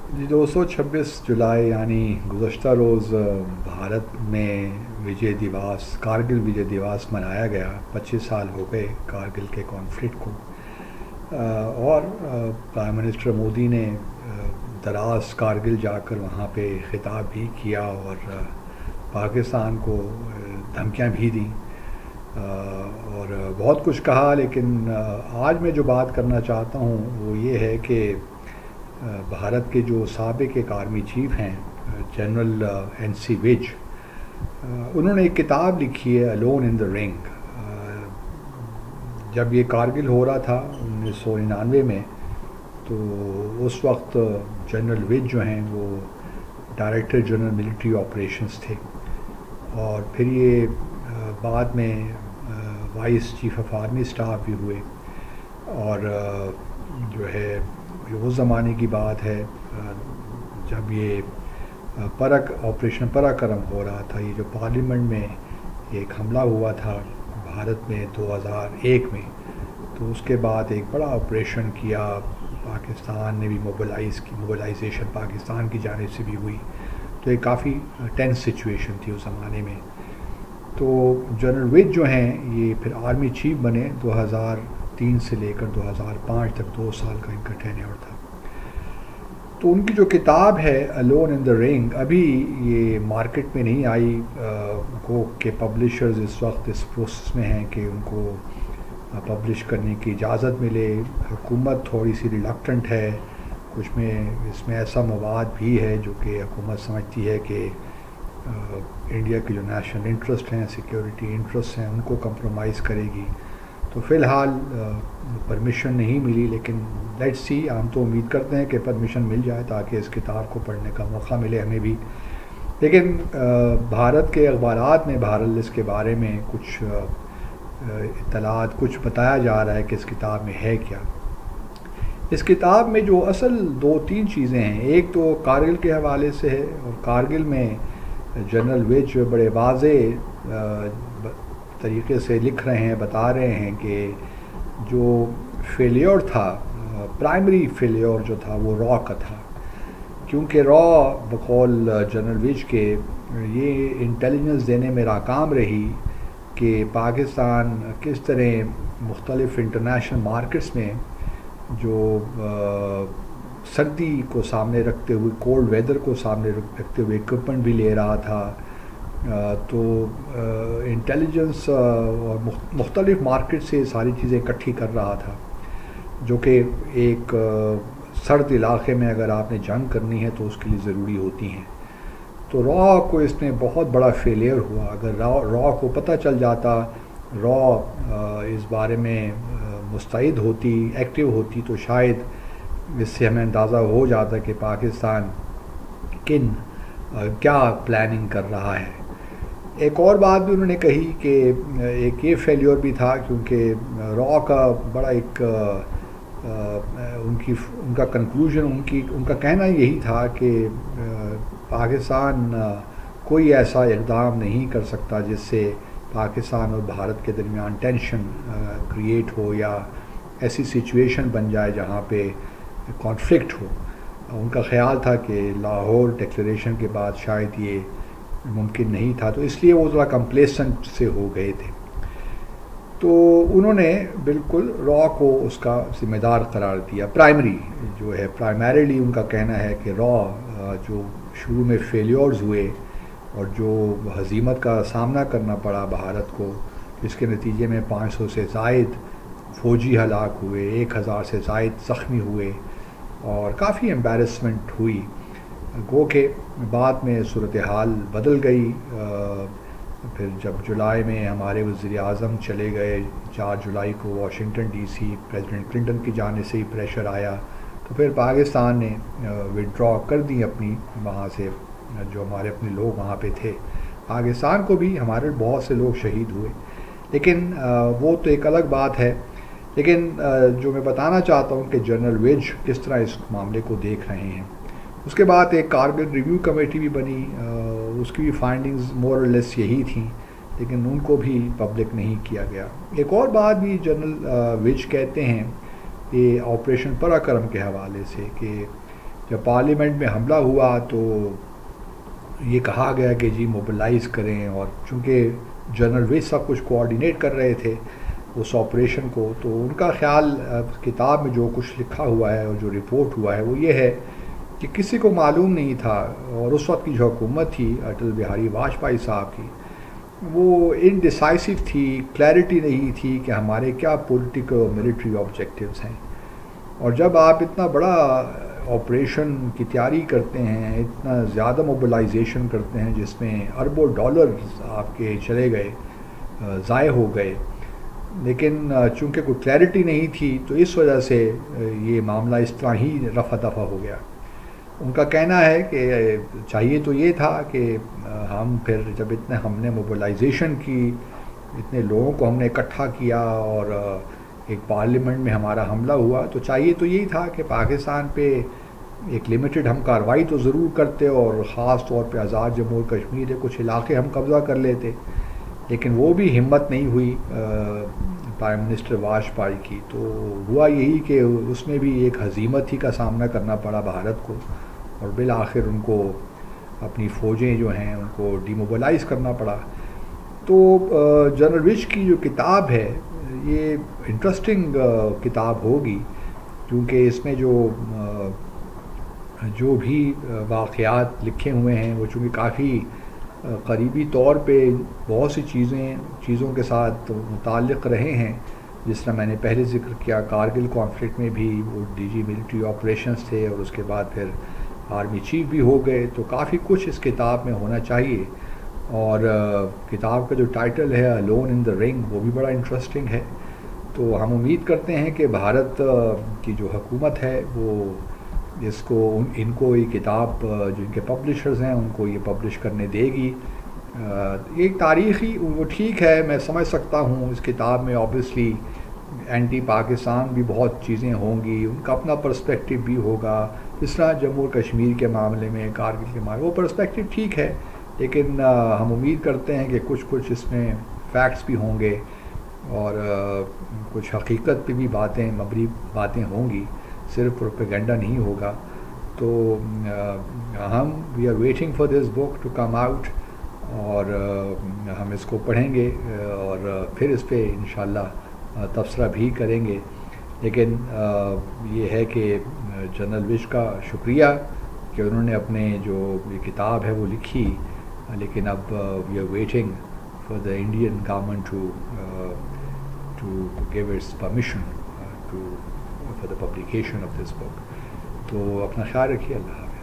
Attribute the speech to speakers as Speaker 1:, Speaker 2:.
Speaker 1: جی 226 جولائی یعنی گزشتہ روز بھارت میں وجے دیواس کارگل وجے دیواس منایا گیا. 25 سال ہو گئے کارگل کے کانفلکٹ کو. اور پرائم منسٹر مودی نے دراز کارگل جا کر وہاں پہ خطاب بھی کیا اور پاکستان کو دھمکیاں بھی دیں اور بہت کچھ کہا. لیکن آج میں جو بات کرنا چاہتا ہوں وہ یہ ہے کہ بھارت کے جو سابق ایک آرمی چیف ہیں جنرل NC وج، انہوں نے ایک کتاب لکھی ہے الون ان دا رنگ. جب یہ کارگل ہو رہا تھا 1999 میں، تو اس وقت جنرل وج جو ہیں وہ ڈائریکٹر جنرل ملٹری آپریشنز تھے، اور پھر یہ بعد میں vice chief of army staff بھی ہوئے. اور جو ہے وہ زمانے کی بات ہے جب یہ آپریشن پراکرم ہو رہا تھا، یہ جو پارلیمنٹ میں ایک حملہ ہوا تھا بھارت میں 2001 میں. تو اس کے بعد ایک بڑا آپریشن کیا، پاکستان نے بھی موبلائزیشن پاکستان کی جانب سے بھی ہوئی. تو ایک کافی ٹینس سچویشن تھی اس زمانے میں. تو جنرل وج جو ہیں یہ پھر آرمی چیف بنے 2003 سے لے کر 2005 تک 2 سال کا ان کا ٹینیور تھا. تو ان کی جو کتاب ہے الون ان دا رنگ ابھی یہ مارکیٹ میں نہیں آئی. گو کہ پبلشرز اس وقت اس پروسیس میں ہیں کہ ان کو پبلش کرنے کی اجازت ملے. حکومت تھوڑی سی ریلکٹنٹ ہے. کچھ میں اس میں ایسا مواد بھی ہے جو کہ حکومت سمجھتی ہے کہ انڈیا کے جو نیشنل انٹرسٹ ہیں، سیکیورٹی انٹرسٹ ہیں، ان کو کمپرومائز کرے گی. تو فی الحال پرمیشن نہیں ملی، لیکن لیٹس سی، ہم تو امید کرتے ہیں کہ پرمیشن مل جائے تاکہ اس کتاب کو پڑھنے کا موقع ملے ہمیں بھی. لیکن بھارت کے اخبارات میں بہرحال اس کے بارے میں کچھ اطلاعات، کچھ بتایا جا رہا ہے کہ اس کتاب میں ہے کیا. اس کتاب میں جو اصل 2-3 چیزیں ہیں، ایک تو کارگل کے حوالے سے ہے، اور کارگل میں جنرل وج بڑے واضح طریقے سے لکھ رہے ہیں، بتا رہے ہیں کہ جو فیلیور تھا، پرائمری فیلیور جو تھا وہ را کا تھا. کیونکہ را بقول جنرل وج کے یہ انٹیلیجنس دینے میں ناکام رہی کہ پاکستان کس طرح مختلف انٹرنیشنل مارکیٹس میں جو سردی کو سامنے رکھتے ہوئے، کولڈ ویدر کو سامنے رکھتے ہوئے اکوپمنٹ بھی لے رہا تھا. تو انٹیلیجنس اور مختلف مارکیٹ سے ساری چیزیں اکٹھی کر رہا تھا، جو کہ ایک سرد علاقے میں اگر آپ نے جنگ کرنی ہے تو اس کے لیے ضروری ہوتی ہیں. تو را کو اس میں بہت بڑا فیلئر ہوا. اگر را کو پتہ چل جاتا، را اس بارے میں مستعد ہوتی، ایکٹیو ہوتی، تو شاید اس سے ہمیں اندازہ ہو جاتا کہ پاکستان کیا پلاننگ کر رہا ہے. ایک اور بات بھی انہوں نے کہی کہ ایک یہ فیلیور بھی تھا، کیونکہ را کا بڑا ایک ان کا کنکلوژن، ان کا کہنا یہی تھا کہ پاکستان کوئی ایسا اقدام نہیں کر سکتا جس سے پاکستان اور بھارت کے درمیان ٹینشن کریٹ ہو یا ایسی سچویشن بن جائے جہاں پہ کانفلکٹ ہو. ان کا خیال تھا کہ لاہور ڈکلیریشن کے بعد شاید یہ ممکن نہیں تھا، تو اس لیے وہ ذرا کمپلیسنٹ سے ہو گئے تھے. تو انہوں نے بالکل را کو اس کا ذمہ دار قرار دیا. پرائمری جو ہے، پرائمریلی ان کا کہنا ہے کہ را جو شروع میں فیلیورز ہوئے اور جو ہزیمت کا سامنا کرنا پڑا بھارت کو، جس کے نتیجے میں 500 سے زائد فوجی ہلاک ہوئے، 1000 سے زائد زخمی ہوئے اور کافی امبیرسمنٹ ہوئی. گو کہ بعد میں صورتحال بدل گئی. پھر جب جولائی میں ہمارے وزیر اعظم چلے گئے، 4 جولائی کو واشنگٹن DC، پریزیڈنٹ کلنٹن کی جانب سے ہی پریشر آیا، تو پھر پاکستان نے وڈرا کر دی اپنی وہاں سے، جو ہمارے اپنے لوگ وہاں پہ تھے. پاکستان کو بھی ہمارے بہت سے لوگ شہید ہوئے، لیکن وہ تو ایک الگ بات ہے. لیکن جو میں بتانا چاہتا ہوں کہ جنرل وج کس طرح اس معاملے کو دیکھ رہے ہیں. اس کے بعد ایک کارگل ریویو کمیٹی بھی بنی، اس کی بھی فائنڈنگز مور اور لیس یہی تھیں، لیکن ان کو بھی پبلک نہیں کیا گیا. ایک اور بات بھی جنرل وج کہتے ہیں یہ آپریشن پراکرم کے حوالے سے، کہ جب پارلیمنٹ میں حملہ ہوا تو یہ کہا گیا کہ جی موبلائز کریں، اور چونکہ جنرل وچ سب کچھ کوآرڈینیٹ کر رہے تھے اس آپریشن کو، تو ان کا خیال کتاب میں جو کچھ لکھا ہوا ہے اور جو رپورٹ ہوا ہے وہ یہ ہے کہ کسی کو معلوم نہیں تھا، اور اس وقت کی جو حکومت تھی اٹل بہاری واجپئی صاحب کی، وہ انڈیسائسو تھی، کلیئرٹی نہیں تھی کہ ہمارے کیا پولیٹیکل اور ملٹری آبجیکٹیوز ہیں۔ اور جب آپ اتنا بڑا آپریشن کی تیاری کرتے ہیں، اتنا زیادہ موبلائزیشن کرتے ہیں جس میں اربوں ڈالرز آپ کے چلے گئے، ضائع ہو گئے، لیکن چونکہ کوئی کلیئرٹی نہیں تھی تو اس وجہ سے یہ معاملہ اس طرح ہی رفع دفع ہو گیا۔ ان کا کہنا ہے کہ چاہیے تو یہ تھا کہ ہم پھر جب ہم نے موبلائزیشن کی، اتنے لوگوں کو ہم نے اکٹھا کیا اور ایک پارلیمنٹ میں ہمارا حملہ ہوا، تو چاہیے تو یہی تھا کہ پاکستان پہ ایک لمیٹڈ ہم کارروائی تو ضرور کرتے، اور خاص طور پہ آزاد جموں کشمیر کچھ علاقے ہم قبضہ کر لیتے، لیکن وہ بھی ہمت نہیں ہوئی پرائم منسٹر واجپئی کی۔ تو ہوا یہی کہ اس میں بھی ایک ہزیمت ہی کا سامنا کرنا پڑا بھارت کو، اور بالآخر ان کو اپنی فوجیں جو ہیں ان کو ڈی موبلائز کرنا پڑا۔ تو جنرل وچ کی جو کتاب ہے یہ انٹرسٹنگ کتاب ہوگی، کیونکہ اس میں جو بھی واقعات لکھے ہوئے ہیں وہ چونکہ کافی قریبی طور پہ بہت سی چیزوں کے ساتھ متعلق رہے ہیں، جس طرح میں نے پہلے ذکر کیا کارگل کانفلکٹ میں بھی وہ ڈی جی ملٹری آپریشنز تھے، اور اس کے بعد پھر آرمی چیف بھی ہو گئے، تو کافی کچھ اس کتاب میں ہونا چاہیے۔ اور کتاب کا جو ٹائٹل ہے الون ان دا رنگ، وہ بھی بڑا انٹرسٹنگ ہے۔ تو ہم امید کرتے ہیں کہ بھارت کی جو حکومت ہے وہ ان کو یہ کتاب جو ان کے پبلشرز ہیں ان کو یہ پبلش کرنے دے گی۔ ایک تاریخی وہ ٹھیک ہے، میں سمجھ سکتا ہوں اس کتاب میں آبویسلی اینٹی پاکستان بھی بہت چیزیں ہوں گی، ان کا اپنا پرسپیکٹیو بھی ہوگا، جس طرح جموں کشمیر کے معاملے میں، کارگل کے معاملے، وہ پرسپیکٹیو ٹھیک ہے، لیکن ہم امید کرتے ہیں کہ کچھ اس میں فیکٹس بھی ہوں گے، اور کچھ حقیقت پہ بھی مبنی باتیں ہوں گی، صرف پروپیگنڈا نہیں ہوگا۔ تو we are waiting for this book to come out, اور ہم اس کو پڑھیں گے اور پھر اس پہ انشاءاللہ تبصرہ بھی کریں گے۔ لیکن یہ ہے کہ جنرل وچ کا شکریہ کہ انہوں نے اپنے جو یہ کتاب ہے وہ لکھی، لیکن اب we are waiting for the Indian government to give its permission for the publication of this book. تو اپنا خیال رکھیے، اللہ حافظ۔